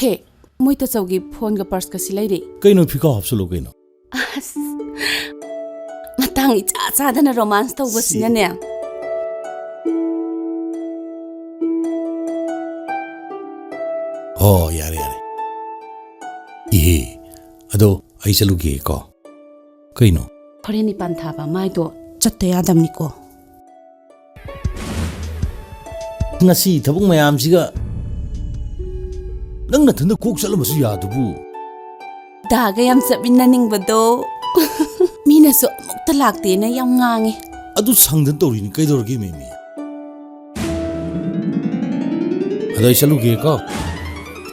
ꯊꯦ ꯃꯣꯏ ꯇꯆꯧꯒꯤ ꯐꯣꯟꯒ ꯄꯔꯁꯀ ꯁꯤ ꯂꯩꯔꯤ ꯀꯩꯅꯣ ꯐꯤꯀꯥ ꯍꯥꯞꯆꯜꯂꯣ ꯀꯩꯅꯣ ꯑꯁ ꯃꯇꯥꯡ ꯏꯆꯥ ꯆꯥꯗꯅ ꯔꯣꯃꯥꯟꯁ ꯇꯧꯕꯁꯤꯅꯅꯦ ꯍꯣ ꯌꯥꯔꯦ ꯌꯥꯔꯦ ꯏꯍꯦ ꯑꯗꯣ ꯑꯩ ꯆꯠꯂꯨꯒꯦꯀꯣ ꯀꯩꯅꯣ ꯍꯣꯔꯦꯟ ꯅꯤꯄꯥꯟ ꯊꯥꯕ ꯃꯥꯏꯗꯣ ꯆꯠꯇ ꯌꯥꯗꯝꯅꯤꯀꯣ ꯉꯁꯤ ꯊꯕꯛ ꯃꯌꯥꯝꯁꯤꯒ ꯅꯪ ꯅꯊꯟꯗ ꯀꯣꯛ ꯆꯠꯂꯝꯕꯁꯨ ꯌꯥꯗꯨꯕꯨ ꯗꯥꯒ ꯌꯥꯝ ꯆꯠꯃꯤꯟꯅꯅꯤꯡꯕꯗꯣ ꯃꯤꯅꯁꯨ ꯑꯃꯨꯛꯇ ꯂꯥꯛꯇꯦꯅ ꯌꯥꯝ ꯉꯥꯡꯉꯦ ꯑꯗꯨ ꯁꯪꯗꯅ ꯇꯧꯔꯤꯅꯤ ꯀꯩꯗꯧꯔꯒꯦ ꯃꯦꯃꯤ ꯑꯗꯣ ꯑꯩ ꯆꯠꯂꯨꯒꯦꯀꯣ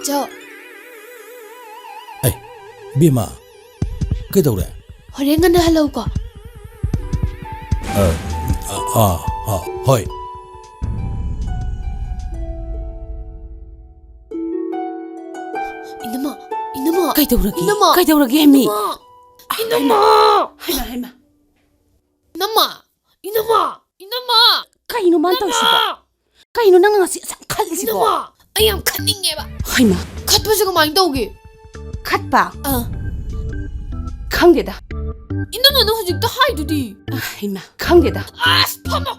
ꯆꯥꯎ ꯑꯩ ꯕꯦꯃꯥ ꯀꯩꯗꯧꯔꯦ ꯍꯣꯔꯦꯟ ꯉꯟꯅ ꯍꯜꯂꯧꯀꯣ ꯍꯣꯏ 이놈아 ꯀꯩꯗꯧꯔꯒꯦ 이놈아 ꯀꯩꯗꯧꯔꯒꯦ ꯃꯤ 이놈아 ꯍꯩꯃ 이놈아 ꯀꯩꯅꯣ ꯃꯥꯅ ꯇꯧꯔꯤꯁꯤꯕꯣ ꯀꯩꯅꯣ ꯅꯪ ꯉꯁꯤ ꯑꯁꯨꯛ ꯈꯜꯂꯤꯁꯤꯕꯣ 이놈아 ꯑꯩ ꯌꯥꯝ ꯈꯠꯅꯤꯡꯉꯦꯕ ꯍꯩꯃ ꯈꯠꯄꯁꯦ ꯀꯃꯥꯏꯅ ꯇꯧꯒꯦ ꯈꯠꯄ ꯈꯪꯗꯦꯗ 이놈아는 ꯍꯧꯖꯤꯛꯇ ꯍꯥꯏꯗꯨꯗꯤ ꯍꯩꯃ ꯈꯪꯗꯦꯗ ꯑꯁ ꯐꯝꯃꯣ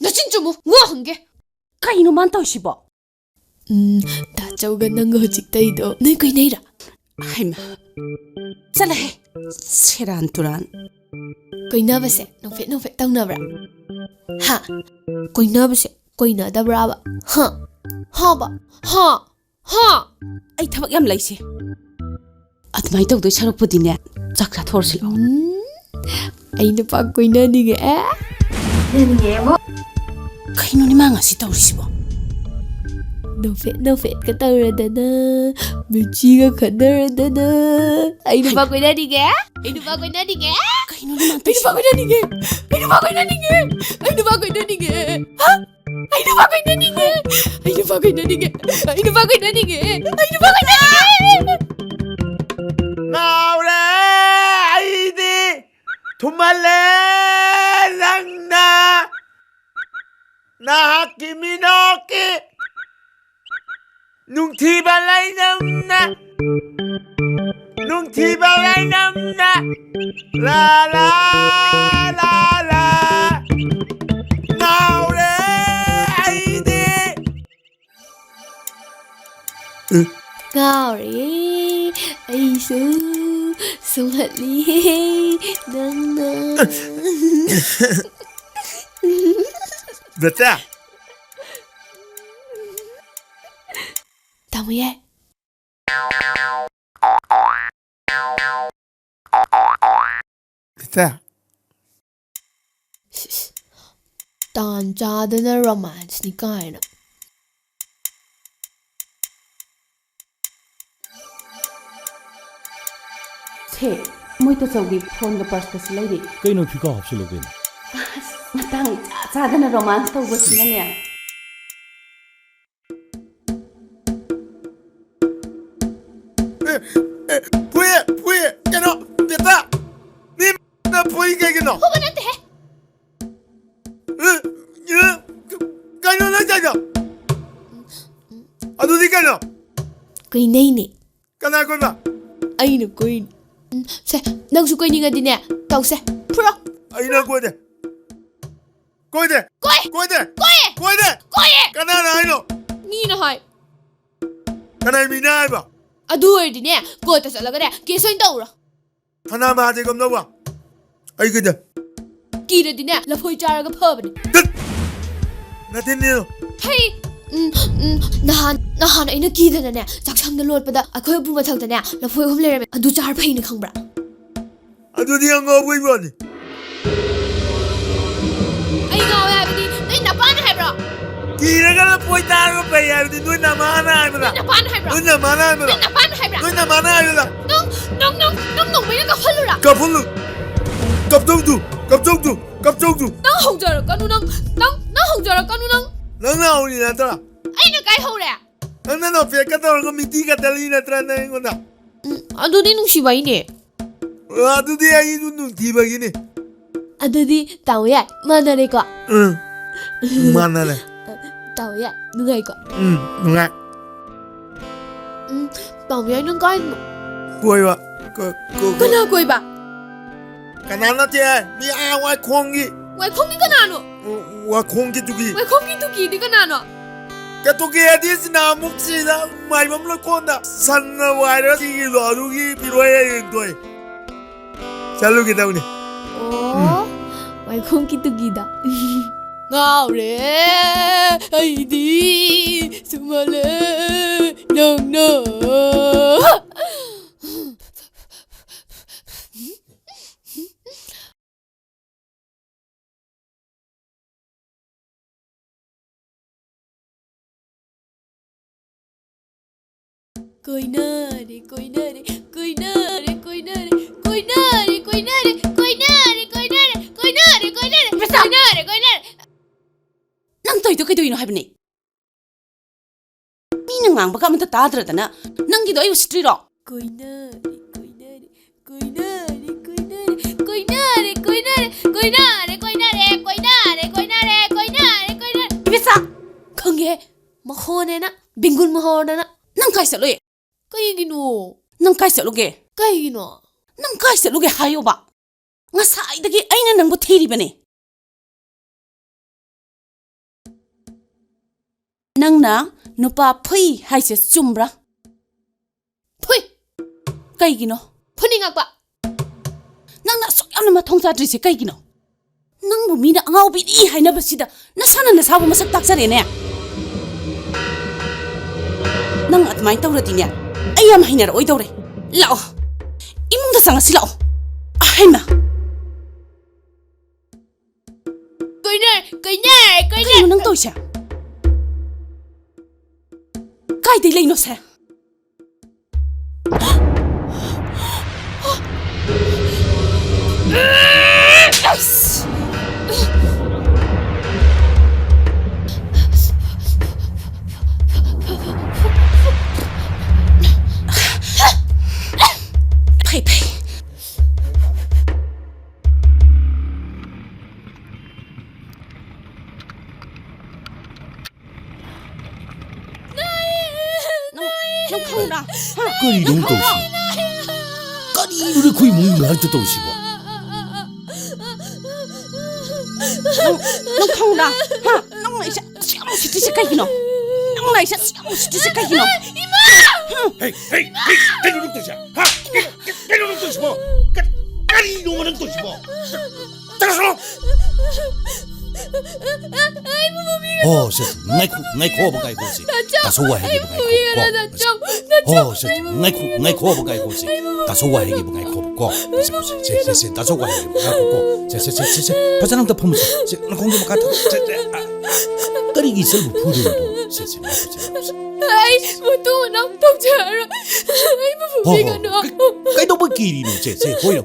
ꯅꯆꯤꯟ ꯆꯨꯝꯃꯨ ꯋꯥ ꯍꯪꯒꯦ ꯀꯩꯅꯣ ꯃꯥꯅ ꯇꯧꯔꯤꯁꯤꯕꯣ ꯗꯥꯆꯧꯒ ꯅꯪꯒ ꯍꯧꯖꯤꯛꯇꯩꯗꯣ ꯅꯣꯏ ꯀꯣꯏꯅꯩꯔꯥ ꯍꯩꯃ ꯆꯠꯂꯍꯦ ꯁꯦꯔꯥꯟ ꯇꯨꯔꯥꯟ ꯀꯣꯏꯅꯕꯁꯦ ꯅꯣꯡꯐꯦꯠ ꯇꯧꯅꯕ꯭ꯔꯥ ꯍꯥ ꯀꯣꯏꯅꯕꯁꯦ ꯀꯣꯏꯅꯗꯕ꯭ꯔꯥꯕ ꯍꯥꯕ ꯍꯥ ꯑꯩ ꯊꯕꯛ ꯌꯥꯝ ꯂꯩꯁꯦ ꯑꯗꯨꯃꯥꯏꯅ ꯇꯧꯗꯣꯏ ꯁꯔꯨꯛꯄꯨꯗꯤꯅꯦ ꯆꯥꯛ ꯆꯥꯊꯣꯛꯔꯁꯤ ꯂꯥꯛꯑꯣ ꯑꯩ ꯅꯨꯄꯥ ꯀꯣꯏꯅꯅꯤꯡꯉꯦ ꯀꯩꯅꯣꯅꯦ ꯃꯥ ꯉꯁꯤ ꯇꯧꯔꯤꯁꯤꯕꯣ ꯅꯣꯡꯐꯦꯠꯀ ꯇꯧꯔꯗꯅ ꯃꯤꯆꯤꯒ ꯈꯟꯅꯔꯗꯅ ꯑꯩ ꯅꯨꯄꯥ ꯀꯣꯏꯅꯅꯤꯡꯉꯦ ꯀꯩꯅꯣꯅꯦ ꯃꯥ ꯑꯩ ꯅꯨꯄꯥ ꯇꯧꯔꯤꯁꯤꯕꯣ ꯀꯣꯏꯅꯅꯤꯡꯉꯦ ꯑꯩ ꯅꯨꯄꯥ ꯀꯣꯏꯅꯅꯤꯡꯉꯦ ꯑꯩ ꯅꯨꯄꯥ ꯀꯣꯏꯅꯅꯤꯡꯉꯦ ꯑꯩ ꯅꯨꯄꯥ ꯀꯣꯏꯅꯅꯤꯡꯉꯦ ꯑꯩ ꯅꯨꯄꯥ ꯀꯣꯏꯅꯅꯤꯡꯉꯦ ꯑꯩ ꯅꯨꯄꯥ ꯀꯣꯏꯅꯅꯤꯡꯉꯦ ꯑꯩ ꯅꯨꯄꯥ ꯀꯣꯏꯅꯅꯤꯡꯉꯦ 나오래 아이디 도말래 랑나 나하기 미노기 뭉티발라이 남나 뭉티발라이 남나 라라라라 나오래 아이디 ꯉꯥꯎꯔꯦ ꯑꯩꯁꯨ ꯁꯨꯝꯍꯠꯂꯤꯍꯦ ꯅꯪꯅ 몇자 ꯇꯥꯃꯣ ꯌꯥꯏ 몇자 ꯇꯥꯟ ꯆꯥꯗꯅ ꯔꯣꯃꯥꯟꯁꯅꯤ ꯀꯥꯏꯅ ꯊꯦ ꯃꯣꯏ ꯇꯆꯧꯒꯤ ꯐꯣꯟꯒ ꯄꯔꯁꯀ ꯁꯤ ꯂꯩꯔꯤ ꯀꯩꯅꯣ ꯐꯤꯀꯥ ꯍꯥꯞꯆꯜꯂꯣ ꯀꯩꯅꯣ ꯃꯇꯥꯡ ꯏꯆꯥ ꯆꯥꯗꯅ ꯔꯣꯃꯥꯟꯁ ꯇꯧꯕꯁꯤꯅꯅꯦ 부이 깨노 됐다 님나 부이 깨기노 호가 난데 해 까노 나자자 아도디 까노 ꯀꯣꯏꯅꯩꯅꯦ 까나 꼬나 ꯑꯩꯅ ꯀꯣꯏꯅꯤ ꯁꯦ ꯅꯪꯁꯨ ꯀꯣꯏꯅꯤꯡꯉꯗꯤꯅꯦ ꯇꯧꯁꯦ ꯐꯨꯔꯣ 아이나 꼬이데 꼬이데 ꯀꯣꯏ 꼬이데 ꯀꯣꯏꯌꯦ 꼬이데 ꯀꯣꯏꯌꯦ 까나나 아이노 ꯃꯤꯅ ꯍꯥꯏ 까나 미나 해봐 ꯑꯗꯨ 어디네 ꯀꯣꯏꯇ ꯆꯠꯂꯒꯅꯦ ꯀꯦꯁ ꯑꯣꯏꯅ ꯇꯧꯔꯣ 하나 마디 겁나와 아이 그자 ꯀꯤꯔꯗꯤꯅꯦ ꯂꯐꯣꯏ ꯆꯥꯔꯒ ꯐꯕꯅꯦ 나댔네요 ꯍꯩ ꯅꯍꯥꯟ ꯑꯩꯅ ꯀꯤꯗꯅꯅꯦ ꯆꯥꯛꯁꯪꯗ ꯂꯣꯠꯄꯗ ꯑꯩꯈꯣꯏ ꯎꯄꯨ ꯃꯊꯛꯇꯅꯦ ꯂꯐꯣꯏ ꯑꯍꯨꯝ ꯂꯩꯔꯝꯃꯦ ꯑꯗꯨ ꯆꯥꯔ ꯐꯩꯅ ꯈꯪꯕ꯭ꯔꯥ 아도디 안 보이버니 ꯑꯩ ꯉꯥꯎꯋꯦ ꯍꯥꯏꯕꯗꯤ ꯅꯣꯏ ꯅꯄꯥꯅ ꯍꯥꯏꯕ꯭ꯔꯣ 기라가라 보이 따로 빼야 하는데 누이 나마나 하면라 ꯅꯣꯏ ꯅꯄꯥꯅ ꯍꯥꯏꯕ꯭ꯔꯣ 누이 나마나 ꯅꯣꯏ 하면라 ꯅꯄꯥꯅ ꯍꯥꯏꯕ꯭ꯔꯥ 누이 나마나 하면라 ꯅꯪ ꯅꯣꯡꯃꯩꯅ ꯀꯥꯞꯍꯜꯂꯨꯔꯥ 까불루 깝정두 ꯅꯪ ꯍꯧꯖꯔꯛꯀꯅꯨ ꯅꯪ ꯍꯧꯖꯔꯛꯀꯅꯨ ꯅꯪ 넌 나오니 나더라 ꯑꯩꯅ ꯀꯥꯏ ꯍꯧꯔꯦ 너는 어떻게 까다로운 미티가 달리나 들었나는 거다 ꯑꯗꯨꯗꯤ ꯅꯨꯡꯁꯤꯕꯩꯅꯦ 아두디 아이도 눈 뒤박이네 ꯑꯗꯨꯗꯤ ꯇꯥꯎ ꯌꯥꯏ ꯃꯥꯟꯅꯔꯦꯀꯣ 응 만나네 ꯇꯥꯎ ꯌꯥꯏ ꯅꯨꯡꯉꯥꯏꯀꯣ 응 누나 Tao mày nâng coi 보이와 Cái nào quay bà 가난한테 미아 와 공기 Quay không đi cái nào nữa 와 공기 두기 Quay không đi tu kỳ đi cái nào nữa 가토기 에디스나 묵시다 마이 맘로 꼰다 산나 와이라 시기 너루기 비로에 인도에 잘루기 다우니 Ồ Quay không đi tu kỳ đó Ngào rê Hãy đi Suma lê Nâng nơ Cười nơ đi, cười nơ đi, cười nơ đi, cười nơ đi, cười nơ đi, cười nơ đi, cười nơ đi, cười nơ đi, cười nơ đi, cười nơ đi, cười nơ đi, cười nơ đi. Nang toy to kaidoino haibani. Mina ngangba amta tadradana nangido ayu striro. Cười nơ đi, cười nơ đi, cười nơ đi, cười nơ đi, cười nơ đi, cười nơ đi, cười nơ đi, cười nơ đi, cười nơ đi, cười nơ đi, cười nơ đi, cười nơ đi. Ibisa Khangye, mahone na, bingun mahone na. nang kai saloye. Kaigino, Nang kai saloge. kaigino. Nang kai saloge hayo ba. Ngasai dagi aina nangbo thiribane. Nangna nupa phui haise chumbra. Phui, Kaigino. phuni ngak ba. Nangna sokyamna mathong chadrise kaigino. Nangbu mina angau bi di haina basida nasana nasabu masak takjare ne. Nang atmai tawradine ayam hainar oi dawre. Lao. Imungda sangasi lao. Ahaima. Cười nơ, cười nơ, cười nơ. Kaino nang toisa. Kai dei leino se. Pay pay. Nang khang da. 끄리 너무 떠오시. 까리를 거의 먹는 거 할때 떠오시고. Nang khang da. Ha, nang lai sa siam siti se kai kino. Nang lai sa siam siti se kai kino. 헤이 헤이 헤이 까리를 떠오시. 하. 까리를 떠오시 뭐. 까리 너무는 떠오시 뭐. 따라서. 어, 셋. 나이 코어버 가이 고시. 다소와 해기 가이 코어. 어, 셋. 나이 코어버 가이 고시. 다소와 해기 가이 코어. 셋. 다소와 해기 가이 코어. 셋. 바자랑 더 포무시. 셋. 나 공부 막 갔다. 셋. 까리기 설부 부르도. 셋. Ai, một tu một năm không chờ rồi. Ai mà phụ 어, huynh ở nữa. cái đó bất kỳ nó 셋. 보여.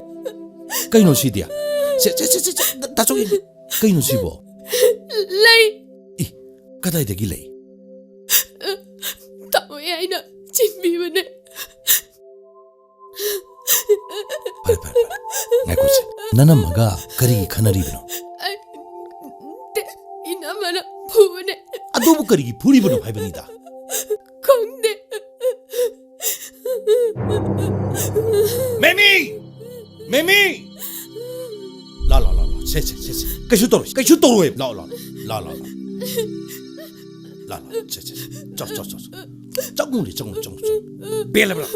cái nó gì đi à? 셋. 다소기. cái nó gì bộ. Lây, 이, 까다이 되기 레이. tao với ai nè, chín bì bên đây. 빨리. 내 고시. 나는 마가 거리기 카나리비노. Ai, đi nằm mà nè, phụ bên đây. 아도부 거리기 부리비노 발변이다. Không đi. 매미. 라라라라. 셋. 까슈 또로해. 라라라. 셋. 쩌구리. 벨라벨라.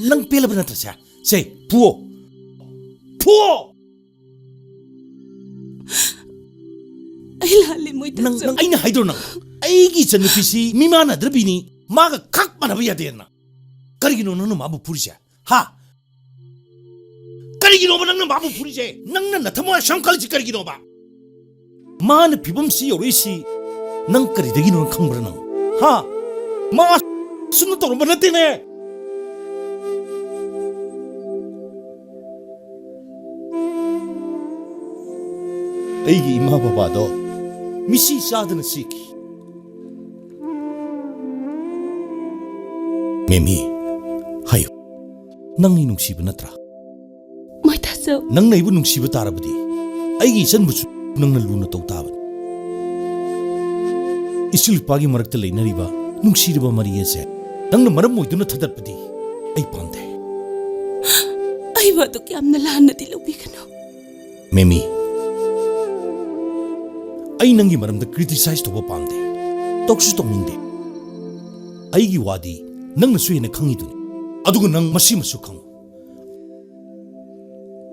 năng 벨라벨라 트샤. 세. 부어. Ai lali moi ta. năng 아이나 하이드로 năng. 아이기 전피시 미마나 드비니 마가 각만 하어야 되나. 거리기노 너는 마부 부리자. 하. 거리기노 너는 마부 부리자. năng 나타모야 샹칼지 거리기노 봐. 마는 비범시 요리시 능 거리 되기노는 강부르는. 하. 마 수는 또 얼마나 되네. 아이기 이마 봐봐도 미시 사드는 시키. 매미 하요. 낭니 농시부 나트라. Moi ta so. 낭나 이부 농시부 따라부디. 아이기 선부수 낭나 루나 또 따바. 이슬 빠기 머럭들 레이나리바 ꯅꯨꯡꯁꯤꯔꯕ ꯃꯔꯤ ꯑꯁꯦ ꯅꯪꯅ ꯃꯔꯝ ꯑꯣꯏꯗꯨꯅ ꯊꯥꯗꯠꯄꯗꯤ ꯑꯩ ꯄꯥꯝꯗꯦ ꯑꯩꯕꯨ ꯑꯗꯨꯛ ꯌꯥꯝꯅ ꯂꯥꯟꯅꯗꯤ ꯂꯧꯕꯤꯒꯅꯨ ꯃꯦꯃꯤ ꯑꯩ ꯅꯪꯒꯤ ꯃꯔꯝꯗ ꯀ꯭ꯔꯤꯇꯤꯁꯥꯏꯖ ꯇꯧꯕ ꯄꯥꯝꯗꯦ ꯇꯧꯁꯨ ꯇꯧꯅꯤꯡꯗꯦ ꯑꯩꯒꯤ ꯋꯥꯗꯤ ꯅꯪꯅꯁꯨ ꯍꯦꯟꯅ ꯈꯪꯉꯤꯗꯨꯅꯤ ꯑꯗꯨꯒ ꯅꯪ ꯃꯁꯤꯃꯁꯨ ꯈꯪꯉꯨ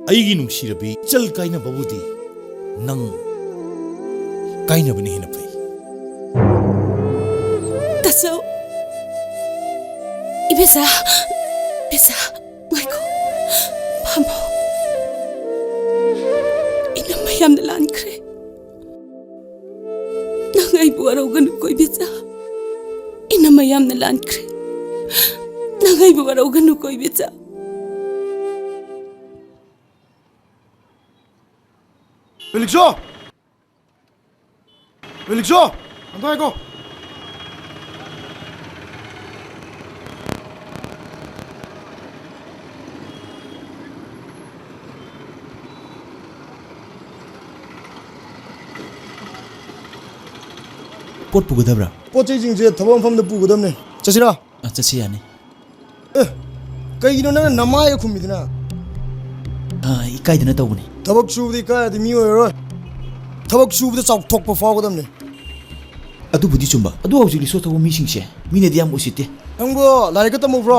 ꯑꯩꯒꯤ ꯅꯨꯡꯁꯤꯔꯕꯤ ꯏꯆꯜ ꯀꯥꯏꯅꯕꯕꯨꯗꯤ ꯅꯪ ꯀꯥꯏꯅꯕꯅ ꯍꯦꯟꯅ ꯐꯩ ꯇꯥꯆꯧ 이베사 ꯉꯥꯏꯈꯣ ꯐꯝꯃꯣ 이놈 ꯌꯥꯝꯅ ꯂꯥꯟꯈ꯭ꯔꯦ ꯅꯪ ꯑꯩꯕꯨ ꯋꯥꯔꯧꯒꯅꯨꯀꯣ 이베사 이놈 ꯌꯥꯝꯅ ꯂꯥꯟꯈ꯭ꯔꯦ ꯅꯪ ꯑꯩꯕꯨ ꯋꯥꯔꯧꯒꯅꯨꯀꯣ 이베사 웰릭쇼 안돼 이거 ꯄꯣꯠ ꯄꯨꯒꯗꯕ꯭ꯔꯥ ꯄꯣꯠ ꯆꯩꯁꯤꯡꯁꯦ ꯊꯕꯛ ꯃꯐꯝꯗ ꯄꯨꯒꯗꯕꯅꯦ ꯆꯠꯁꯤꯔꯥ ꯆꯠꯁꯤ ꯌꯥꯅꯤ ꯀꯩꯒꯤꯅꯣ ꯅꯪꯅ ꯅꯃꯥꯏꯒ ꯈꯨꯝꯃꯤꯗꯨꯅ ꯏꯀꯥꯏꯗꯅ ꯇꯧꯕꯅꯤ ꯊꯕꯛ ꯁꯨꯕꯗꯤ ꯏꯀꯥꯏꯔꯗꯤ ꯃꯤ ꯑꯣꯏꯔꯔꯣꯏ ꯊꯕꯛ ꯁꯨꯕꯗ ꯆꯥꯎꯊꯣꯛꯄ ꯐꯥꯎꯒꯗꯕꯅꯦ ꯑꯗꯨꯕꯨꯗꯤ ꯆꯨꯝꯕ ꯑꯗꯨ ꯍꯧꯖꯤꯛ ꯔꯤꯁꯣ ꯇꯧꯕ ꯃꯤꯁꯤꯡꯁꯦ ꯃꯤꯅꯗꯤ ꯌꯥꯝ ꯎꯁꯤꯠꯇꯦ ꯅꯪꯕꯨ ꯂꯥꯏꯔꯤꯛꯀ ꯇꯝꯍꯧꯕ꯭ꯔꯣ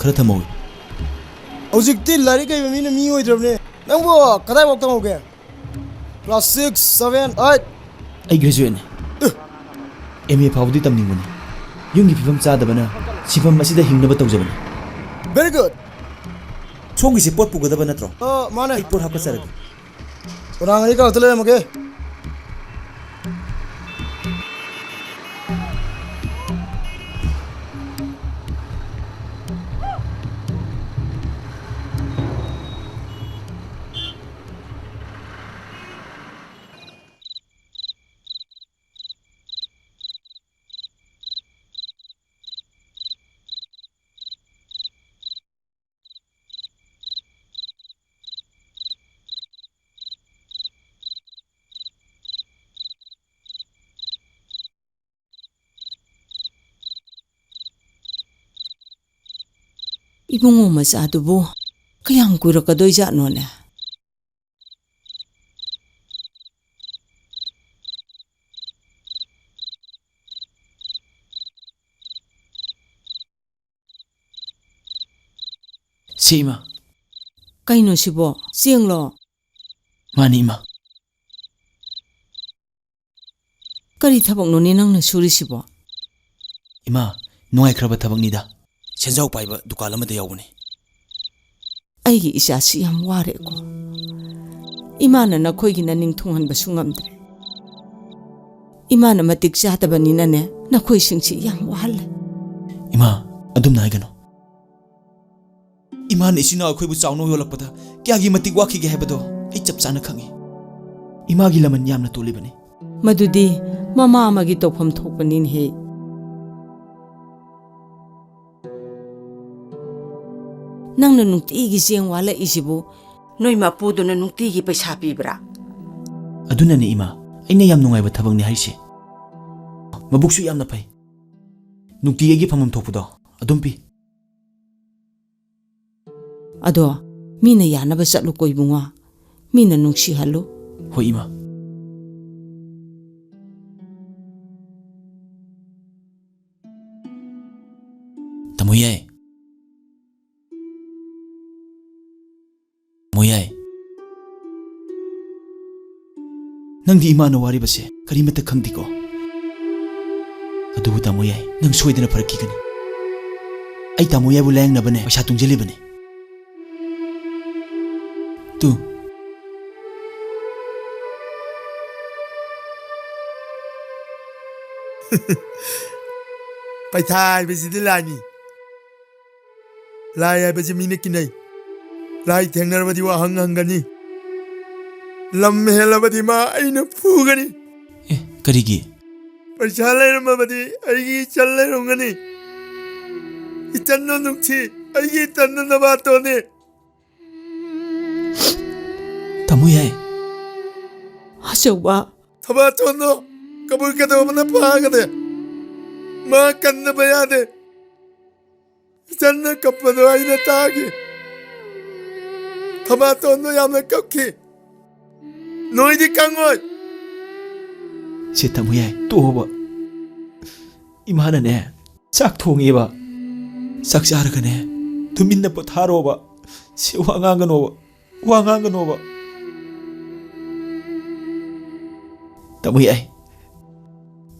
ꯈꯔ ꯊꯝꯍꯧꯏ ꯍꯧꯖꯤꯛꯇꯤ ꯂꯥꯏꯔꯤꯛ ꯍꯩꯕ ꯃꯤꯅ ꯃꯤ ꯑꯣꯏꯗ꯭ꯔꯕꯅꯦ ꯅꯪꯕꯨ ꯀꯗꯥꯏꯐꯥꯎ ꯇꯝꯍꯧꯒꯦ ꯀ꯭ꯂꯥꯁ 6, 7, 8 ꯑꯩ ꯒ꯭ꯔꯦꯖꯨꯋꯦꯠꯅꯤ MA ꯐꯥꯎꯕꯗꯤ ꯇꯝꯅꯤꯡꯕꯅꯤ ꯌꯨꯝꯒꯤ ꯐꯤꯕꯝ ꯆꯥꯗꯕꯅ ꯁꯤꯐꯝ ꯑꯁꯤꯗ ꯍꯤꯡꯅꯕ ꯇꯧꯖꯕꯅꯤ ꯚꯦꯔꯤ ꯒꯨꯗ ꯁꯣꯝꯒꯤꯁꯦ ꯄꯣꯠ ꯄꯨꯒꯗꯕ ꯅꯠꯇ꯭ꯔꯣ ꯃꯥꯅꯦ ꯑꯩ ꯄꯣꯠ ꯍꯥꯞꯀꯠꯆꯔꯒꯦ ꯀꯅꯥ ꯑꯩ ꯀꯥꯔꯛꯇ ꯂꯩꯔꯝꯃꯒꯦ 이봉호 ꯃꯆꯥꯗꯨꯕꯨ ꯀꯌꯥꯝ ꯀꯨꯏꯔꯛꯀꯗꯣꯏꯖꯥꯠꯅꯣꯅꯦ ꯁꯤ ꯏꯃꯥ ꯀꯩꯅꯣ ꯁꯤꯕꯣ ꯆꯦꯡꯂꯣ ꯃꯥꯅꯤ ꯏꯃꯥ ꯀꯔꯤ ꯊꯕꯛꯅꯣꯅꯦ ꯅꯪꯅ ꯁꯨꯔꯤꯁꯤꯕꯣ ꯏꯃꯥ ꯅꯨꯡꯉꯥꯏꯈ꯭ꯔꯕ ꯊꯕꯛꯅꯤꯗ ꯁꯦꯟꯖꯥꯎ ꯄꯥꯏꯕ ꯗꯨꯀꯥꯟ ꯑꯃꯗ ꯌꯥꯎꯕꯅꯤ ꯑꯩꯒꯤ ꯏꯆꯥꯁꯤ ꯌꯥꯝ ꯋꯥꯔꯦꯀꯣ ꯏꯃꯥꯅ ꯅꯈꯣꯏꯒꯤ ꯅꯅꯤꯡ ꯊꯨꯡꯍꯟꯕꯁꯨ ꯉꯝꯗ꯭ꯔꯦ ꯏꯃꯥꯅ ꯃꯇꯤꯛ ꯆꯥꯗꯕꯅꯤꯅꯅꯦ ꯅꯈꯣꯏꯁꯤꯡꯁꯤ ꯌꯥꯝ ꯋꯥꯍꯜꯂꯦ ꯏꯃꯥ ꯑꯗꯨꯝꯅ ꯍꯥꯏꯒꯅꯨ ꯏꯃꯥꯅ ꯏꯆꯤꯟ ꯏꯅꯥꯎ ꯑꯩꯈꯣꯏꯕꯨ ꯆꯥꯎꯅ ꯌꯣꯜꯂꯛꯄꯗ ꯀꯌꯥꯒꯤ ꯃꯇꯤꯛ ꯋꯥꯈꯤꯒꯦ ꯍꯥꯏꯕꯗꯣ ꯑꯩ ꯆꯞ ꯆꯥꯅ ꯈꯪꯉꯤ ꯏꯃꯥꯒꯤ ꯂꯃꯟ ꯌꯥꯝꯅ ꯇꯣꯜꯂꯤꯕꯅꯤ ꯃꯗꯨꯗꯤ ꯃꯃꯥ ꯑꯃꯒꯤ ꯇꯧꯐꯝ ꯊꯣꯛꯄꯅꯤꯅꯦꯍꯦ ꯅꯪꯅ ꯅꯨꯡꯇꯤꯒꯤ ꯆꯦꯡ ꯋꯥꯜꯂꯛꯏꯁꯤꯕꯨ ꯅꯣꯏ ꯃꯄꯨꯗꯨꯅ ꯅꯨꯡꯇꯤꯒꯤ ꯄꯩꯁꯥ ꯄꯤꯕ꯭ꯔꯥ ꯑꯗꯨꯅꯅꯦ ꯏꯃꯥ ꯑꯩꯅ ꯌꯥꯝ ꯅꯨꯡꯉꯥꯏꯕ ꯊꯕꯛꯅꯤ ꯍꯥꯏꯁꯦ ꯃꯕꯨꯛꯁꯨ ꯌꯥꯝꯅ ꯐꯩ ꯅꯨꯡꯇꯤꯒꯤ ꯑꯩꯒꯤ ꯐꯝꯐꯝ ꯊꯣꯛꯄꯗꯣ ꯑꯗꯨꯝ ꯄꯤ ꯑꯗꯣ ꯃꯤꯅ ꯌꯥꯅꯕ ꯆꯠꯂꯨꯀꯣ ꯏꯕꯨꯡꯉꯣ ꯃꯤꯅ ꯅꯨꯡꯁꯤꯍꯜꯂꯨ ꯍꯣꯏ ꯏꯃꯥ ꯇꯥꯃꯣ ꯌꯥꯏ ꯃꯣꯌꯥꯏ ꯅꯪꯗꯤ ꯏꯃꯥꯅ ꯋꯥꯔꯤꯕꯁꯦ ꯀꯔꯤꯃꯠꯇ ꯈꯪꯗꯦꯀꯣ ꯑꯗꯨꯕꯨ ꯇꯥꯃꯣ ꯌꯥꯏ ꯅꯪ ꯁꯣꯏꯗꯅ ꯐꯔꯛꯈꯤꯒꯅꯤ ꯑꯩ ꯇꯥꯃꯣ ꯌꯥꯏꯕꯨ ꯂꯥꯌꯦꯡꯅꯕꯅꯦ ꯄꯩꯁꯥ ꯇꯨꯡꯖꯜꯂꯤꯕꯅꯤ ꯇꯨ ꯄꯩꯊꯥ ꯍꯥꯏꯕꯁꯤꯗꯤ ꯂꯥꯏꯅꯤ ꯂꯥꯏ ꯍꯥꯏꯕꯁꯤ ꯃꯤꯅ ꯀꯤꯅꯩ ꯂꯥꯏ ꯊꯦꯡꯅꯔꯕꯗꯤ ꯋꯥꯍꯪ ꯍꯪꯒꯅꯤ ꯂꯝ ꯍꯦꯜꯂꯕꯗꯤ ꯃꯥ ꯑꯩꯅ ꯐꯨꯒꯅꯤ ꯀꯔꯤꯒꯤ ꯄꯩꯁꯥ ꯂꯩꯔꯝꯃꯕꯗꯤ ꯑꯩꯒꯤ ꯏꯆꯜ ꯂꯩꯔꯝꯒꯅꯤ ꯏꯆꯟꯅ ꯅꯨꯡꯁꯤ ꯑꯩꯒꯤ ꯏꯆꯟꯅ ꯅꯕꯥꯇꯣꯟꯅꯤ ꯇꯥꯃꯣ ꯌꯥꯏ ꯑꯆꯧꯕ ꯊꯕꯥꯇꯣꯟꯗꯣ ꯀꯕꯨꯜ ꯀꯩꯗꯧꯕꯅ ꯐꯥꯒꯗꯦ मा कन्नबा यादे चन्ना कप्पदो आइना तागे थमातोनो यामना कपखी नोइदी कंगोय ꯁꯤ ꯇꯥꯃꯣ ꯌꯥꯏ ꯇꯣꯛꯑꯣꯕ ꯏꯃꯥꯅꯅꯦ ꯆꯥꯛ ꯊꯣꯡꯉꯦꯕ ꯆꯥꯛ ꯆꯥꯔꯒꯅꯦ ꯇꯨꯃꯤꯟꯅ ꯄꯣꯊꯥꯔꯣꯕ ꯁꯤ ꯋꯥ ꯉꯥꯡꯒꯅꯣꯕ ꯇꯥꯃꯣ ꯌꯥꯏ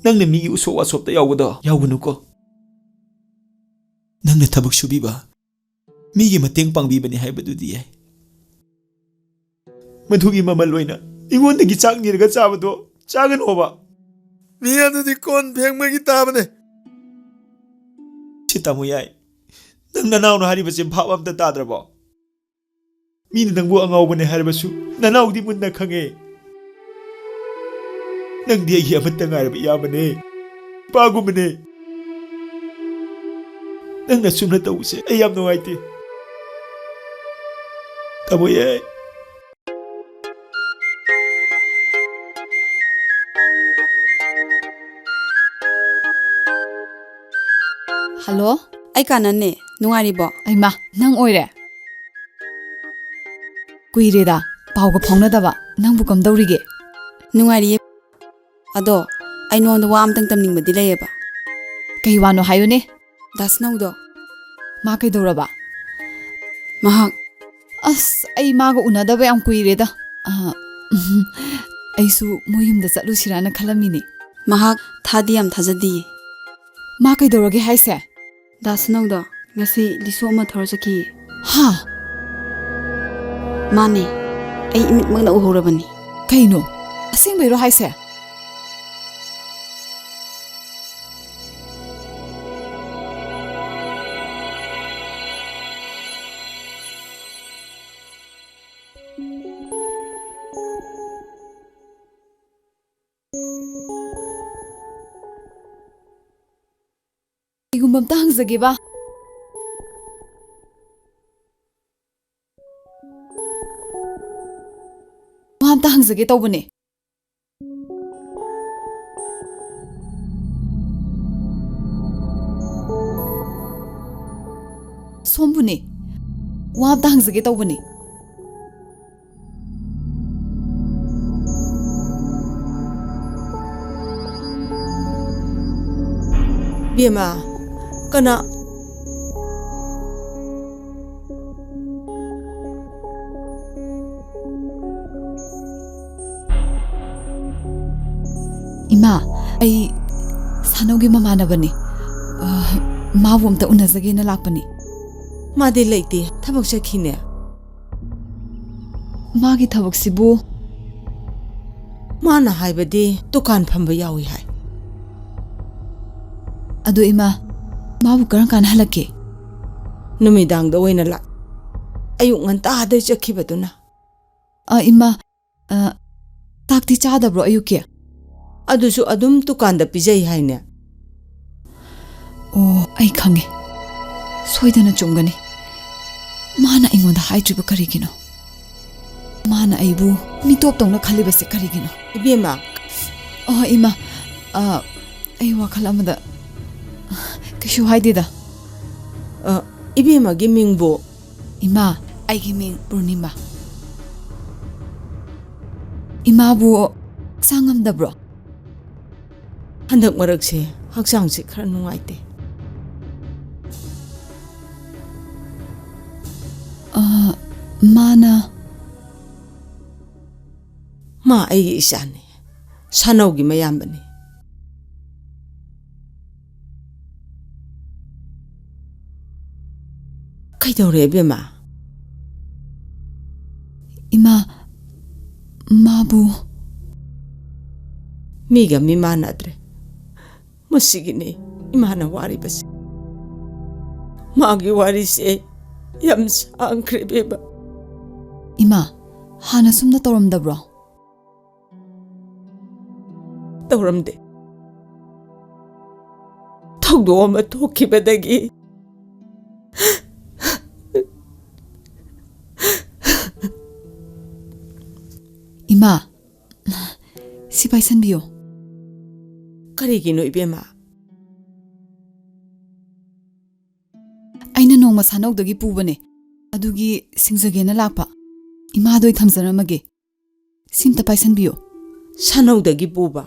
ꯅꯪꯅ ꯃꯤꯒꯤ ꯎꯁꯣꯞ ꯋꯥꯁꯣꯞꯇ ꯌꯥꯎꯕꯗꯣ ꯌꯥꯎꯒꯅꯨꯀꯣ ꯅꯪꯅ ꯊꯕꯛ ꯁꯨꯕꯤꯕ ꯃꯤꯒꯤ ꯃꯇꯦꯡ ꯄꯥꯡꯕꯤꯕꯅꯤ ꯍꯥꯏꯕꯗꯨꯗꯤ ꯌꯥꯏ ꯃꯗꯨꯒꯤ ꯃꯃꯜ ꯑꯣꯏꯅ ꯑꯩꯉꯣꯟꯗꯒꯤ ꯆꯥꯛ ꯅꯤꯔꯒ ꯆꯥꯕꯗꯣ ꯆꯥꯒꯅꯣꯕ 미야드디 콘 백맥이 따브네 ꯁꯤ ꯇꯥꯃꯣ ꯌꯥꯏ ꯅꯪ ꯅꯅꯥꯎꯅ ꯍꯥꯏꯔꯤꯕꯁꯦ ꯚꯥꯞ ꯑꯝꯇ ꯇꯥꯗ꯭ꯔꯕꯣ ꯃꯤꯅ ꯅꯪꯕꯨ ꯑꯉꯥꯎꯕꯅꯦ ꯍꯥꯏꯔꯕꯁꯨ ꯅꯅꯥꯎꯗꯤ ꯃꯨꯟꯅ ꯈꯪꯉꯦ ꯅꯪꯗꯤ ꯑꯩꯒꯤ ꯑꯃꯠꯇ ꯉꯥꯏꯔꯕ ꯏꯌꯥꯝꯕꯅꯦ ꯏꯄꯥꯒꯨꯝꯕꯅꯦ ꯅꯪꯅ ꯁꯨꯝꯅ ꯇꯧꯕꯁꯦ ꯑꯩ ꯌꯥꯝ ꯅꯨꯡꯉꯥꯏꯇꯦ ꯇꯥꯃꯣ ꯌꯥꯏ ꯍꯜꯂꯣ ꯑꯩ ꯀꯥꯟꯅꯅꯦ ꯅꯨꯡꯉꯥꯏꯔꯤꯕꯣ ꯑꯩꯃ ꯅꯪ ꯑꯣꯏꯔꯦ ꯀꯨꯏꯔꯦꯗ ꯄꯥꯎꯒ ꯐꯥꯎꯅꯗꯕ ꯅꯪꯕꯨ ꯀꯝꯗꯧꯔꯤꯒꯦ ꯅꯨꯡꯉꯥꯏꯔꯤꯌꯦ ꯑꯗꯣ ꯑꯩ ꯅꯉꯣꯟꯗ ꯋꯥ ꯑꯝꯇꯪ ꯇꯝꯅꯤꯡꯕꯗꯤ ꯂꯩꯌꯦꯕ ꯀꯩ ꯋꯥꯅꯣ ꯍꯥꯏꯌꯨꯅꯦ ꯗꯥꯁꯅꯧꯗꯣ ꯃꯥ ꯀꯩꯗꯧꯔꯕ ꯃꯍꯥꯛ ꯑꯁ ꯑꯩ ꯃꯥꯒ ꯎꯅꯗꯕ ꯌꯥꯝ ꯀꯨꯏꯔꯦꯗ ꯑꯩꯁꯨ ꯃꯣꯏ ꯌꯨꯝꯗ ꯆꯠꯂꯨꯁꯤꯔꯥꯅ ꯈꯜꯂꯝꯃꯤꯅꯦ ꯃꯍꯥꯛ ꯊꯥꯗꯤ ꯌꯥꯝ ꯊꯥꯖꯗꯤꯌꯦ ꯃꯥ ꯀꯩꯗꯧꯔꯒꯦ ꯍꯥꯏꯁꯦ ꯗꯥꯁꯅꯧꯗꯣ ꯉꯁꯤ ꯂꯤꯁꯣ ꯑꯃ ꯊꯧꯔ ꯆꯠꯈꯤꯌꯦ ꯍꯥ ꯃꯥꯅꯦ ꯑꯩ ꯏꯃꯤꯠꯃꯛꯅ ꯎꯍꯧꯔꯕꯅꯤ ꯀꯩꯅꯣ ꯑꯁꯦꯡꯕꯩꯔꯣ ꯍꯥꯏꯁꯦ ꯀꯩꯒꯨꯝꯕ ꯑꯝꯇ ꯍꯪꯖꯒꯦꯕ ꯋꯥ ꯑꯝꯇ ꯍꯪꯖꯒꯦ ꯇꯧꯕꯅꯦ ꯁꯣꯝꯕꯨꯅꯦ ꯋꯥ ꯑꯝꯇ ꯍꯪꯖꯒꯦ ꯇꯧꯕꯅꯦ ꯕꯦꯝꯃ ꯀꯅꯥ ꯏꯃꯥ ꯑꯩ ꯁꯥꯅꯧꯒꯤ ꯃꯃꯥꯟꯅꯕꯅꯤ ꯃꯥꯕꯨ ꯑꯝꯇ ꯎꯅꯖꯒꯦꯅ ꯂꯥꯛꯄꯅꯤ ꯃꯥꯗꯤ ꯂꯩꯇꯦ ꯊꯕꯛ ꯆꯠꯈꯤꯅꯦ ꯃꯥꯒꯤ ꯊꯕꯛꯁꯤꯕꯨ ꯃꯥꯅ ꯍꯥꯏꯕꯗꯤ ꯗꯨꯀꯥꯟ ꯐꯝꯕ ꯌꯥꯎꯏ ꯍꯥꯏ ꯑꯗꯨ ꯏꯃꯥ ꯃꯥꯕꯨ ꯀꯔꯝ ꯀꯥꯟ ꯍꯜꯂꯛꯀꯦ ꯅꯨꯃꯤꯗꯥꯡꯗ ꯑꯣꯏꯅ ꯂꯥꯛ ꯑꯌꯨꯛ ꯉꯟꯇꯥꯗꯩ ꯆꯠꯈꯤꯕꯗꯨꯅ ꯏꯃꯥ ꯆꯥꯛꯇꯤ ꯆꯥꯗꯕ꯭ꯔꯣ ꯑꯌꯨꯛꯀꯤ ꯑꯗꯨꯁꯨ ꯑꯗꯨꯝ ꯗꯨꯀꯥꯟꯗ ꯄꯤꯖꯩ ꯍꯥꯏꯅꯦ ꯑꯣ ꯑꯩ ꯈꯪꯉꯦ ꯁꯣꯏꯗꯅ ꯆꯨꯝꯒꯅꯤ ꯃꯥꯅ ꯑꯩꯉꯣꯟꯗ ꯍꯥꯏꯗ꯭ꯔꯤꯕ ꯀꯔꯤꯒꯤꯅꯣ ꯃꯥꯅ ꯑꯩꯕꯨ ꯃꯤꯇꯣꯞꯇꯧꯅ ꯈꯜꯂꯤꯕꯁꯦ ꯀꯔꯤꯒꯤꯅꯣ ꯏꯕꯦꯝꯃ ꯏꯃꯥ ꯑꯩ ꯋꯥꯈꯜ ꯑꯃꯗ ꯀꯩꯁꯨ ꯍꯥꯏꯗꯦꯗ ꯏꯕꯦꯝꯃꯒꯤ ꯃꯤꯡꯕꯨ ꯏꯃꯥ ꯑꯩꯒꯤ ꯃꯤꯡ ꯄꯨꯔꯅꯤꯃꯥ ꯏꯃꯥꯕꯨ ꯍꯛꯆꯥꯡ ꯉꯝꯗꯕ꯭ꯔꯣ ꯍꯟꯗꯛ ꯃꯔꯛꯁꯦ ꯍꯛꯆꯥꯡꯁꯦ ꯈꯔ ꯅꯨꯡꯉꯥꯏꯇꯦ ꯃꯥ ꯑꯩꯒꯤ ꯏꯆꯥꯅꯤ ꯁꯥꯅꯧꯒꯤ ꯃꯌꯥꯝꯕꯅꯤ ꯀꯩꯗꯧꯔꯦ ꯏꯕꯦꯝꯃ ꯏꯃꯥ ꯃꯥꯕꯨ ꯃꯤꯒ ꯃꯤ ꯃꯥꯟꯅꯗ꯭ꯔꯦ ꯃꯁꯤꯒꯤꯅꯤ ꯏꯃꯥꯅ ꯋꯥꯔꯤꯕꯁꯦ ꯃꯥꯒꯤ ꯋꯥꯔꯤꯁꯦ ꯌꯥꯝ ꯁꯥꯡꯈ꯭ꯔꯦ ꯏꯕꯦꯝꯃ ꯏꯃꯥ ꯍꯥꯟꯅ ꯁꯨꯝꯅ ꯇꯧꯔꯝꯗꯕ꯭ꯔꯣ ꯇꯧꯔꯝꯗꯦ ꯊꯧꯗꯣꯛ ꯑꯃ ꯊꯣꯛꯈꯤꯕꯗꯒꯤ ꯏꯃꯥ ꯁꯤ ꯄꯥꯏꯁꯟꯕꯤꯌꯣ ꯀꯔꯤꯒꯤꯅꯣ ꯏꯕꯦꯝꯃ ꯅꯣꯡꯃ ꯁꯥꯅꯧꯗꯒꯤ ꯄꯨꯕꯅꯦ ꯑꯗꯨꯒꯤ ꯁꯤꯡꯖꯒꯦꯅ ꯂꯥꯛꯄ ꯏꯃꯥꯗꯣ ꯑꯩ ꯊꯝꯖꯔꯝꯃꯒꯦ ꯁꯤꯝꯇ ꯄꯥꯏꯁꯟꯕꯤꯌꯣ ꯁꯥꯅꯧꯗꯒꯤ ꯄꯨꯕ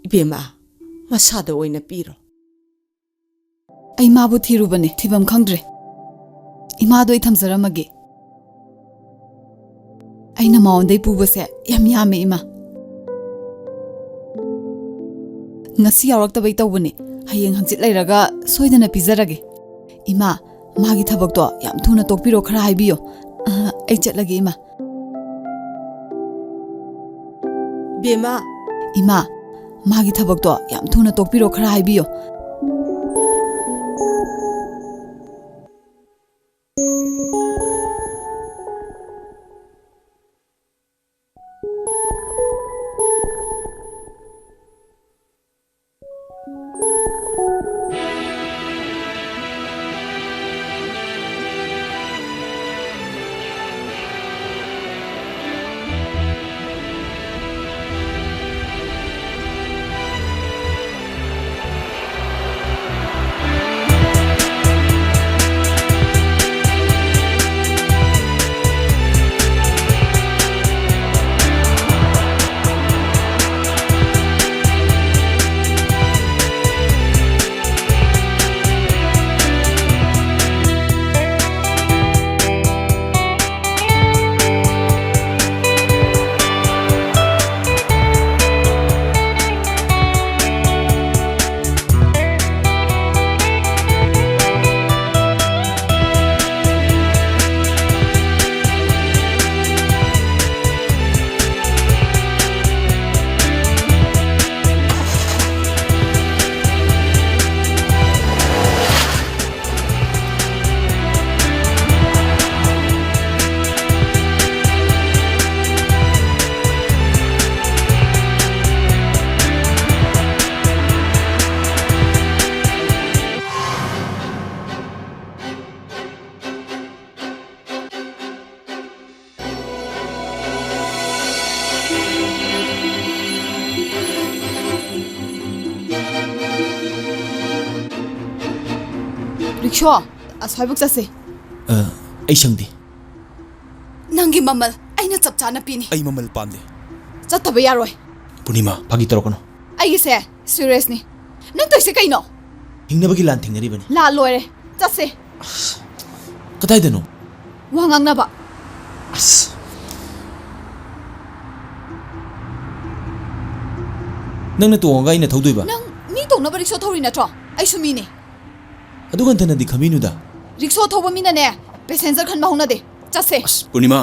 이베마 마사도 오이나 삐로 ꯑꯩ ꯃꯥꯕꯨ ꯊꯤꯔꯨꯕꯅꯦ ꯊꯤꯕꯝ ꯈꯪꯗ꯭ꯔꯦ ꯏꯃꯥꯗꯣ ꯑꯩ ꯊꯝꯖꯔꯝꯃꯒꯦ ꯑꯩꯅ ꯃꯥꯉꯣꯟꯗꯩ ꯄꯨꯕꯁꯦ ꯌꯥꯝ ꯌꯥꯝꯃꯦ ꯏꯃꯥ ngasi yauraktaba itawbane hayeng hangchit lairaga soidana pizarage ima magi thabak to yam thuna tokpiro khara haibiyo ai chatlage 베마 ima magi thabak to yam thuna tokpiro khara haibiyo rickshaw aswaibuk chase ai sangdi nangi mamal aina chap chana pini ai mamal pamde chattaba yaroi Purnima phagi torokono ai se serious ni nang toise kaino hingnabagi lan thingnari bani la loire chase kadai dano wangang na ba as nangna tonga ina thodoi ba nang mi tongna ba rickshaw thori na tro ai sumi ni adugan thana di khaminu da rickshaw thoba mina ne passenger khan ma hona de chase as Purnima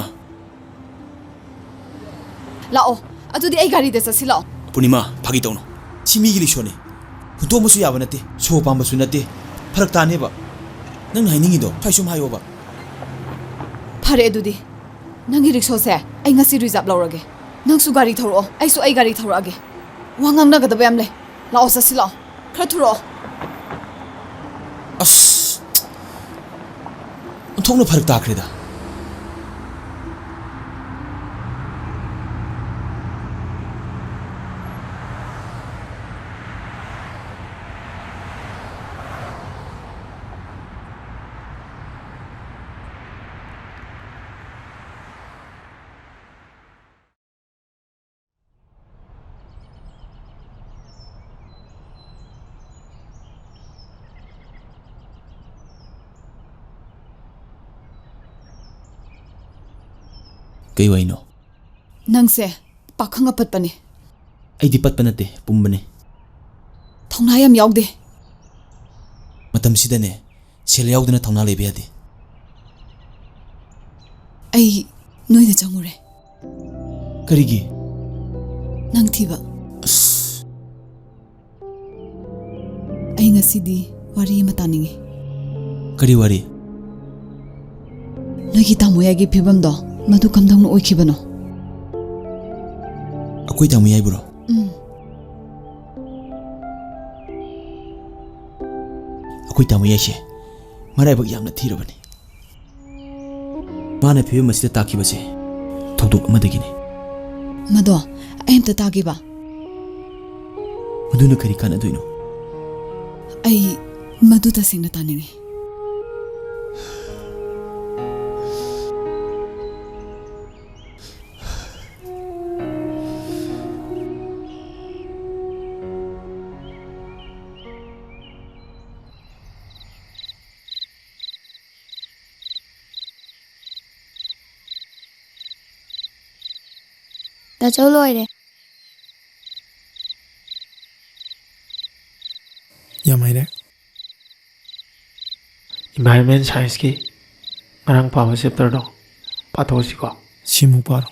lao adudi ai gari de chasi lao Purnima phagi tono simi gi lishone hunto musu yaba nate so pamba su nate pharak ta ne ba nang hainingi do phaisum hayo ba phare adudi nangi rickshaw se ai ngasi reserve laurage nang su gari thoro ai su ai gari thorage wangang na gada bam le lao chasi lao khra thuro as thongna pharak ta khreda kay waino nang se pakhang apat pane ai di pat panate pumbane thongna yam yaude matam sidane sel yaudana thongna lebe ade ai noi da changure karigi nang thiba ai ngasidi wari mataningi kari wari nogi tamoya gi phibam do madu kamdang oi khibano akoi tamu yai bro akoi tamu yai she marai bak yamna thirabani mana phibe masida taki base thokduk amadagini mado aim ta tagi ba maduna kari kana doino ai madu ta singna taningi 다 ꯆꯧ ꯂꯣꯏꯔꯦ ꯌꯥꯝꯃꯩꯔꯦ Environment Science ki marang pawa chapter do pathosi ko simu paro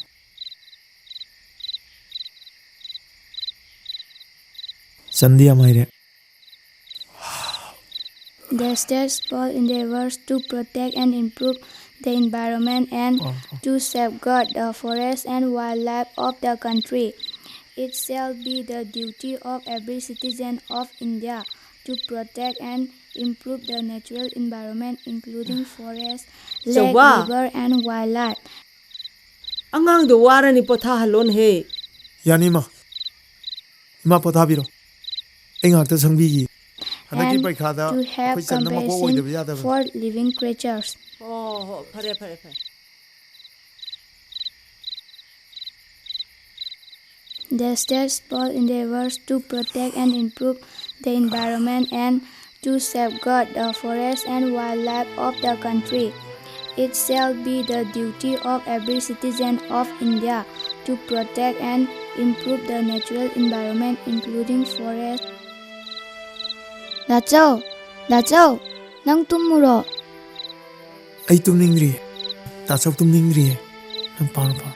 Sandi yammayre The state's bold endeavors to protect and improve the environment and to safeguard the forest and wildlife of the country. It shall be the duty of every citizen of India to protect and improve the natural environment including forest, lake, river and wildlife. Angang do wara ni potha halon he. yani ma ima pothabiro engakta sangbi gi And to have compassion for living creatures. Oh, phare. The state's bold endeavors to protect and improve the environment and to safeguard the forest and wildlife of the country. It shall be the duty of every citizen of India to protect and improve the natural environment including forest. 나쩌, nang tumuro. ai tumningri ta chok tumningri nang paro pa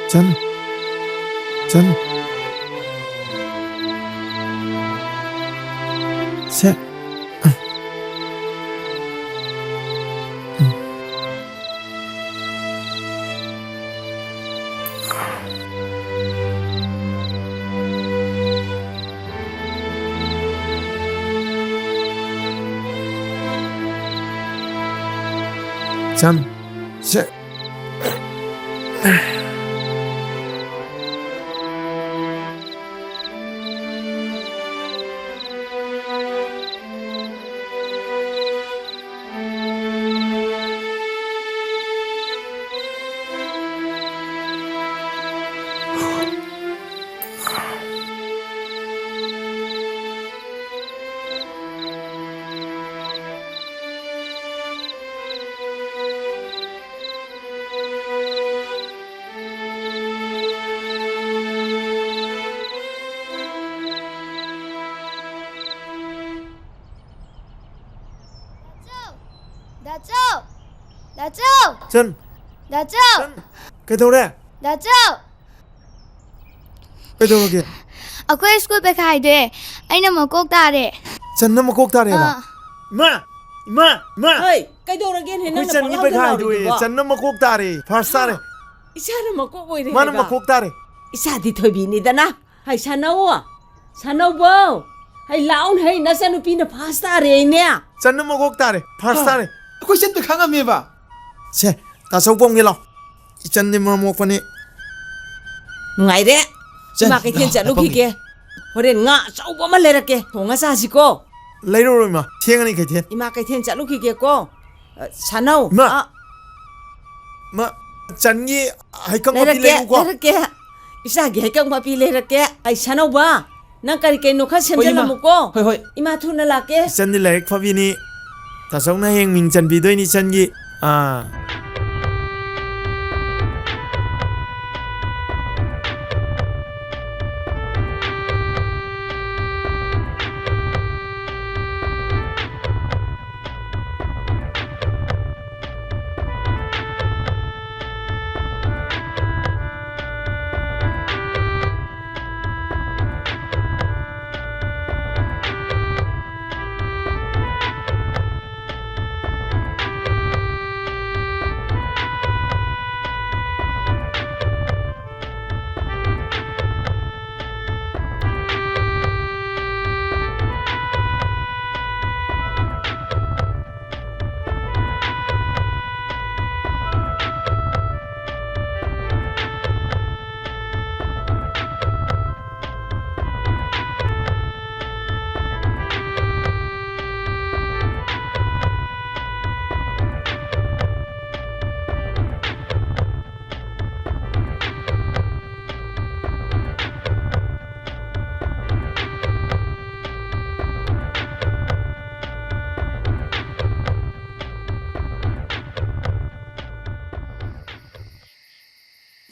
Chan Se Chan Se Chan Kaitore Kaitore Akwai school pe khai de. Aina makok tare. Chan na makok tare ba ma Hey, kai do again he Koi chan ni pe khai du chan na makok tare first tare Isa na mako boy re. mana makok tare Isa di thobi ni dana. Hai sanawa. Sanawa. Hai laun hai na sanu pi na phasta re ne. chan na makok tare first tare Koi sen pe khanga me ba. Se ta sau bong ni lo chan ni ma mok pa ni Ngai de. Chan, Ma kai thiên cha lu ki ke. Horen nga chau ba ma le ra ke. Thonga sa si ko. leiro roi ma thieng ani kai thien Ima kai thiên cha lu ki ke ko. Sanau. Ma. ma chan gi hai kang ma Le pi ra le ko ke. Isa gi hai kang ma pi le ra ke. Ai sanau ba. Nang kari kai no kha sem jala mu ko. Hoi Ima thu na la ke. chan ni lek pha bi ni ta sau na heng ming chan bi doi ni chan gi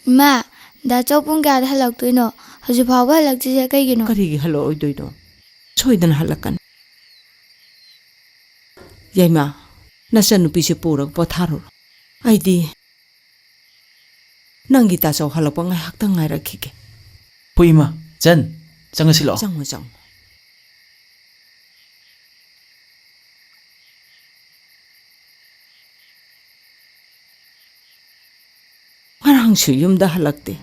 ꯏꯃꯥ ꯗꯥꯆꯧ ꯄꯨꯡ ꯀꯌꯥꯗ ꯍꯜꯂꯛꯇꯣꯏꯅꯣ ꯍꯧꯖꯤꯛ ꯐꯥꯎꯕ ꯍꯜꯂꯛꯇ꯭ꯔꯤꯁꯦ ꯀꯩꯒꯤꯅꯣ ꯀꯔꯤꯒꯤ ꯍꯜꯂꯛꯑꯣꯏꯗꯣꯏꯅꯣ ꯁꯣꯏꯗꯅ ꯍꯜꯂꯛꯀꯅꯤ ꯌꯥꯏꯃ ꯅꯆꯟꯅꯨꯄꯤꯁꯦ ꯄꯨꯔꯒ ꯄꯣꯊꯥꯔꯨꯔꯣ ꯑꯩꯗꯤ ꯅꯪꯒꯤ ꯇꯥꯆꯧ ꯍꯜꯂꯛꯄ ꯉꯥꯏꯍꯥꯛꯇꯪ ꯉꯥꯏꯔꯛꯈꯤꯒꯦ ꯍꯣꯏ ꯏꯃꯥ ꯆꯟ ꯆꯪꯉꯁꯤ ꯂꯥꯛꯑꯣ ꯆꯪꯉꯣ ꯆꯪꯉꯣ ꯉꯔꯥꯡꯁꯨ ꯌꯨꯝꯗ ꯍꯜꯂꯛꯇꯦ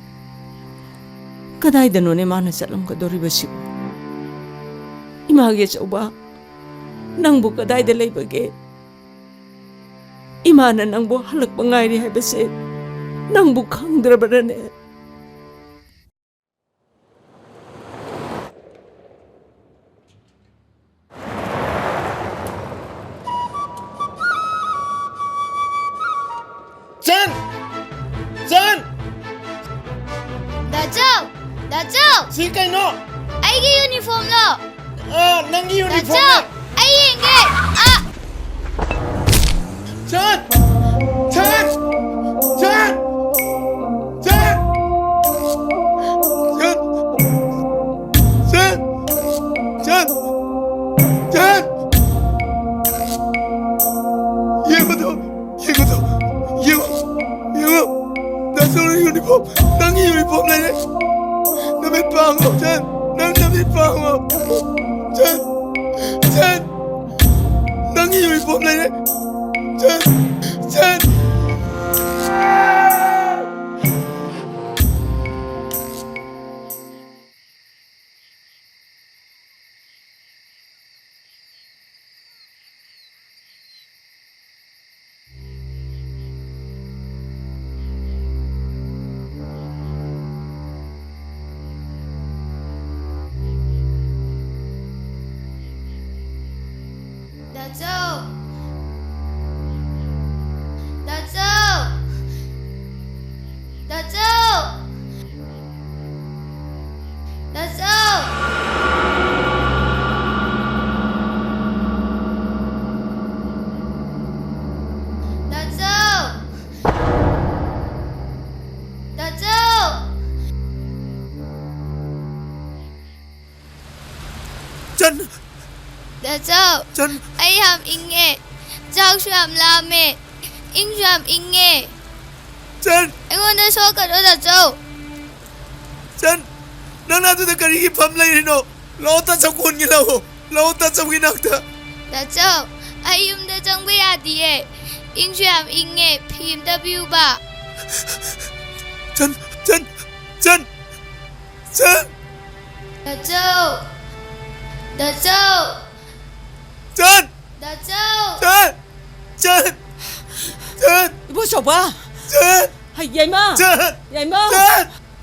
ꯀꯗꯥꯏꯗꯅꯣꯅꯦ ꯃꯥꯅ ꯆꯠꯂꯝꯒꯗꯧꯔꯤꯕꯁꯤꯕꯨ 이마게 좁아 낭보 그다이들 레이버게 이마는 낭보 할락방아이리 해버세 낭보 강들어버려네 짠! 나죠! सी कहीं नो 아이게 유니폼 로 नंगी यूनिफॉर्म 나죠! 아이게 चल चल चल चल चल चल चल ये बताओ 나서는 유니폼 नंगी यूनिफॉर्म ले नमित पांगो चल नमित पांगो चल नंगी यूनिफॉर्म ले चल 전 아이함 잉에 자우슈함 라메 잉슈함 잉에 전 응원을 소가로다 저 전 나나도 내 가리기 밤라이노 라오타 자군이라고 라오타 자군이나다 나저 아이움데 정비야디에 잉슈함 잉에 PMW바 전 나저 이보 줘봐 야이마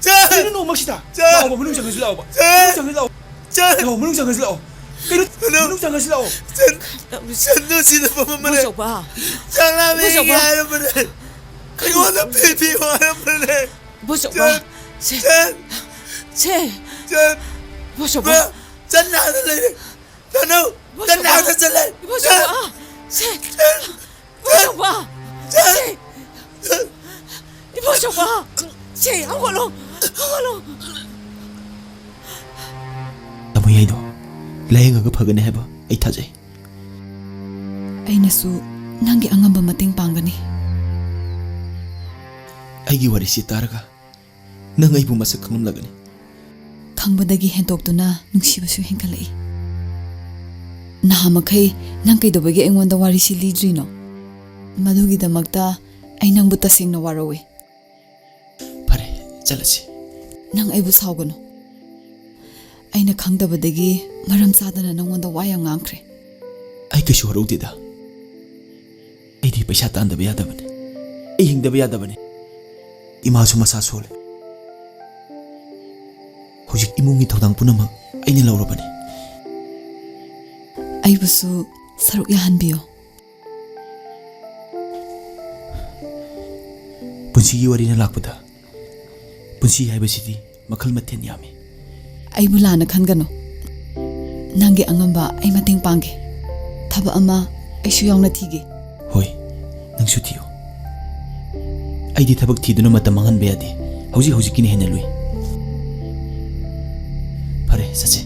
이런 놈 막시다 나와봐 문흥장에서 나와봐 문흥장에서 나와 문흥장에서 나와 전노시는 보면 줘봐 장난이 야여러분들 이거는 피피 와여러분들 이보 줘봐 이보 줘봐 전 나는 나는 전래 이보 줘봐 이보 줘봐 한걸로 나무 야이도 라이가가 파가네 해봐 아이 타자이 ꯑꯩꯅꯁꯨ ꯅꯪꯒꯤ ꯑꯉꯝꯕ ꯃꯇꯦꯡ ꯄꯥꯡꯒꯅꯤ ꯑꯩꯒꯤ ꯋꯥꯔꯤꯁꯤ ꯇꯥꯔꯒ ꯅꯪ ꯑꯩꯕꯨ ꯃꯁꯛ ꯈꯪꯂꯝꯂꯒꯅꯤ ꯈꯪꯕꯗꯒꯤ ꯍꯦꯟꯗꯣꯛꯇꯨꯅ ꯅꯨꯡꯁꯤꯕꯁꯨ ꯍꯦꯟꯒꯠꯂꯛꯏ ꯅꯍꯥꯃꯈꯩ ꯅꯪ ꯀꯩꯗꯧꯕꯒꯤ ꯑꯩꯉꯣꯟꯗ ꯋꯥꯔꯤꯁꯤ ꯂꯤꯗ꯭ꯔꯤꯅꯣ ꯃꯗꯨꯒꯤꯗꯃꯛꯇ ꯑꯩ ꯅꯪꯕꯨ ꯇꯁꯦꯡꯅ ꯋꯥꯔꯧꯏ ꯐꯔꯦ ꯆꯠꯂꯁꯤ ꯅꯪ ꯑꯩꯕꯨ ꯁꯥꯎꯒꯅꯨ ꯑꯩꯅ ꯈꯪꯗꯕꯗꯒꯤ ꯃꯔꯝ ꯆꯥꯗꯅ ꯅꯪꯉꯣꯟꯗ ꯋꯥ ꯌꯥꯝ ꯉꯥꯡꯈ꯭ꯔꯦ ꯑꯩ ꯀꯩꯁꯨ ꯍꯔꯧꯗꯦꯗ ꯑꯩꯗꯤ ꯄꯩꯁꯥ ꯇꯥꯟꯗꯕ ꯌꯥꯗꯕꯅꯤ ꯑꯩ ꯍꯤꯡꯗꯕ ꯌꯥꯗꯕꯅꯤ 이마수 마사 소래 호직 이몽이 더당 punamak 아이니 라우라바니 아이부수 사룩 야한비요 분시기 와리나 락보다 분시 하이버시디 마칼 마텐 야미 아이부 라나 칸가노 난게 앙암바 아이 마땡 빵게 타바 아마 아이슈 야우나 티게 호이 낭슈 티요 아이디 타박 티드노 마타 망한 베야디 ꯍꯧꯖꯤꯛꯀꯤꯅ ꯍꯦꯟꯅ ꯂꯨꯏ ꯐꯔꯦ ꯆꯠꯁꯤ